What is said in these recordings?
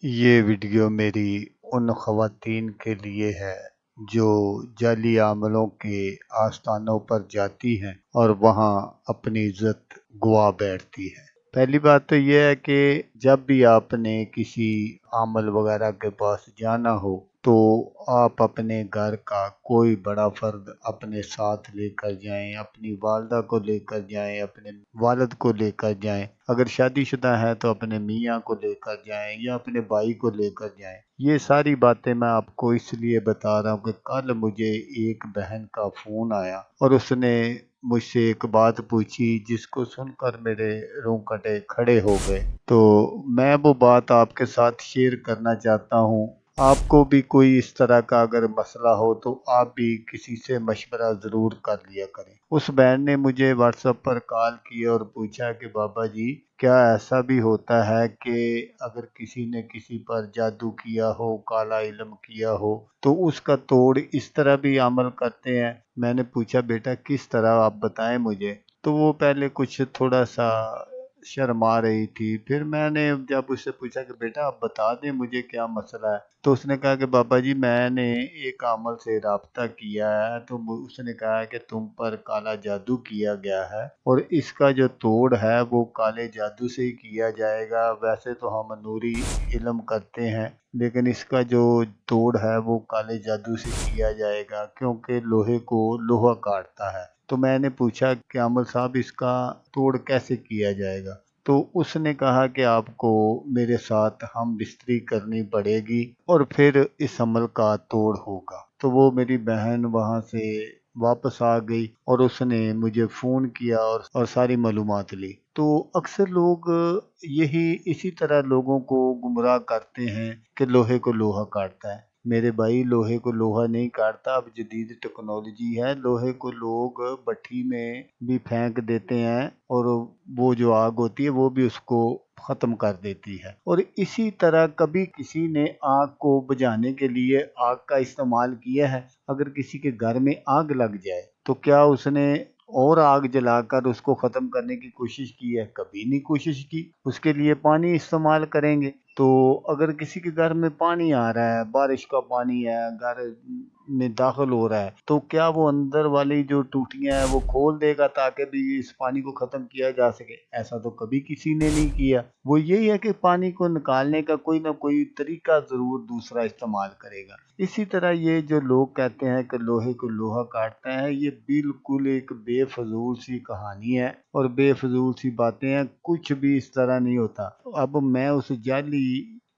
یہ ویڈیو میری ان خواتین کے لیے ہے جو جعلی عملوں کے آستانوں پر جاتی ہیں اور وہاں اپنی عزت گوا بیٹھتی ہیں۔ پہلی بات تو یہ ہے کہ جب بھی آپ نے کسی عامل وغیرہ کے پاس جانا ہو تو آپ اپنے گھر کا کوئی بڑا فرد اپنے ساتھ لے کر جائیں، اپنی والدہ کو لے کر جائیں، اپنے والد کو لے کر جائیں، اگر شادی شدہ ہے تو اپنے میاں کو لے کر جائیں یا اپنے بھائی کو لے کر جائیں۔ یہ ساری باتیں میں آپ کو اس لیے بتا رہا ہوں کہ کل مجھے ایک بہن کا فون آیا اور اس نے مجھ سے ایک بات پوچھی جس کو سن کر میرے رونگٹے کھڑے ہو گئے، تو میں وہ بات آپ کے ساتھ شیئر کرنا چاہتا ہوں۔ آپ کو بھی کوئی اس طرح کا اگر مسئلہ ہو تو آپ بھی کسی سے مشورہ ضرور کر لیا کریں۔ اس بہن نے مجھے واٹس ایپ پر کال کی اور پوچھا کہ بابا جی کیا ایسا بھی ہوتا ہے کہ اگر کسی نے کسی پر جادو کیا ہو، کالا علم کیا ہو تو اس کا توڑ اس طرح بھی عمل کرتے ہیں؟ میں نے پوچھا بیٹا کس طرح، آپ بتائیں مجھے۔ تو وہ پہلے کچھ تھوڑا سا شرما رہی تھی، پھر میں نے جب اس سے پوچھا کہ بیٹا آپ بتا دیں مجھے کیا مسئلہ ہے، تو اس نے کہا کہ بابا جی میں نے ایک عامل سے رابطہ کیا ہے تو اس نے کہا کہ تم پر کالا جادو کیا گیا ہے اور اس کا جو توڑ ہے وہ کالے جادو سے ہی کیا جائے گا۔ ویسے تو ہم نوری علم کرتے ہیں لیکن اس کا جو توڑ ہے وہ کالے جادو سے کیا جائے گا کیونکہ لوہے کو لوہا کاٹتا ہے۔ تو میں نے پوچھا کہ عامل صاحب اس کا توڑ کیسے کیا جائے گا؟ تو اس نے کہا کہ آپ کو میرے ساتھ ہم بستری کرنی پڑے گی اور پھر اس عمل کا توڑ ہوگا۔ تو وہ میری بہن وہاں سے واپس آ گئی اور اس نے مجھے فون کیا اور ساری معلومات لی۔ تو اکثر لوگ اسی طرح لوگوں کو گمراہ کرتے ہیں کہ لوہے کو لوہا کاٹتا ہے۔ میرے بھائی لوہے کو لوہا نہیں کاٹتا، اب جدید ٹیکنالوجی ہے، لوہے کو لوگ بھٹی میں بھی پھینک دیتے ہیں اور وہ جو آگ ہوتی ہے وہ بھی اس کو ختم کر دیتی ہے۔ اور اسی طرح کبھی کسی نے آگ کو بجھانے کے لیے آگ کا استعمال کیا ہے؟ اگر کسی کے گھر میں آگ لگ جائے تو کیا اس نے اور آگ جلا کر اس کو ختم کرنے کی کوشش کی ہے؟ کبھی نہیں کوشش کی۔ اس کے لیے پانی استعمال کریں گے۔ تو اگر کسی کے گھر میں پانی آ رہا ہے، بارش کا پانی ہے، گھر میں داخل ہو رہا ہے، تو کیا وہ اندر والی جو ٹوٹیاں ہیں وہ کھول دے گا تاکہ بھی اس پانی کو ختم کیا جا سکے؟ ایسا تو کبھی کسی نے نہیں کیا۔ وہ یہی ہے کہ پانی کو نکالنے کا کوئی نہ کوئی طریقہ ضرور دوسرا استعمال کرے گا۔ اسی طرح یہ جو لوگ کہتے ہیں کہ لوہے کو لوہا کاٹتا ہے، یہ بالکل ایک بے فضول سی کہانی ہے اور بے فضول سی باتیں ہیں، کچھ بھی اس طرح نہیں ہوتا۔ اب میں اس جعلی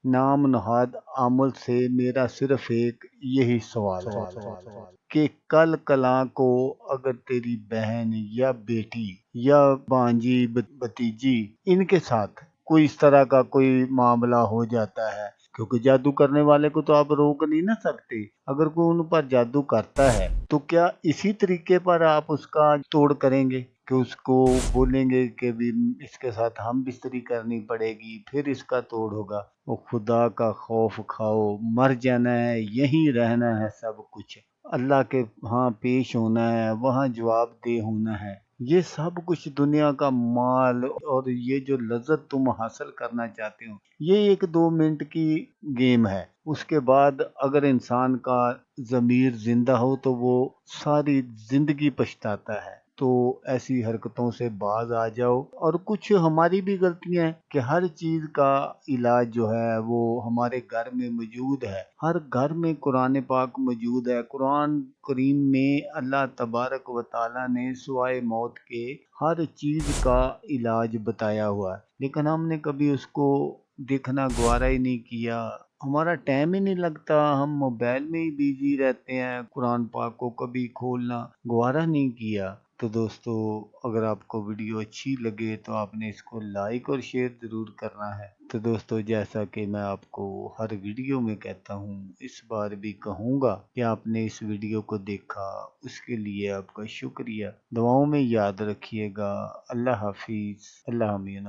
نام نہاد عامل سے میرا صرف ایک یہی سوال ہے کہ کل کلاں کو اگر تیری بہن یا بیٹی یا بانجی بھتیجی ان کے ساتھ کوئی اس طرح کا کوئی معاملہ ہو جاتا ہے، کیونکہ جادو کرنے والے کو تو آپ روک نہیں نہ سکتے، اگر کوئی ان پر جادو کرتا ہے تو کیا اسی طریقے پر آپ اس کا توڑ کریں گے کہ اس کو بولیں گے کہ بھی اس کے ساتھ ہم بستری کرنی پڑے گی پھر اس کا توڑ ہوگا؟ وہ خدا کا خوف کھاؤ، مر جانا ہے، یہیں رہنا ہے، سب کچھ اللہ کے ہاں پیش ہونا ہے، وہاں جواب دہ ہونا ہے۔ یہ سب کچھ دنیا کا مال اور یہ جو لذت تم حاصل کرنا چاہتے ہو یہ 1-2 منٹ کی گیم ہے، اس کے بعد اگر انسان کا ضمیر زندہ ہو تو وہ ساری زندگی پچھتاتا ہے۔ تو ایسی حرکتوں سے باز آ جاؤ۔ اور کچھ ہماری بھی غلطیاں ہیں کہ ہر چیز کا علاج جو ہے وہ ہمارے گھر میں موجود ہے، ہر گھر میں قرآن پاک موجود ہے۔ قرآن کریم میں اللہ تبارک و تعالیٰ نے سوائے موت کے ہر چیز کا علاج بتایا ہوا ہے، لیکن ہم نے کبھی اس کو دیکھنا گوارا ہی نہیں کیا، ہمارا ٹائم ہی نہیں لگتا، ہم موبائل میں ہی بیزی رہتے ہیں، قرآن پاک کو کبھی کھولنا گوارا نہیں کیا۔ تو دوستو اگر آپ کو ویڈیو اچھی لگے تو آپ نے اس کو لائک اور شیئر ضرور کرنا ہے۔ تو دوستو جیسا کہ میں آپ کو ہر ویڈیو میں کہتا ہوں، اس بار بھی کہوں گا کہ آپ نے اس ویڈیو کو دیکھا اس کے لیے آپ کا شکریہ۔ دعاؤں میں یاد رکھیے گا۔ اللہ حافظ۔ اللہ امین۔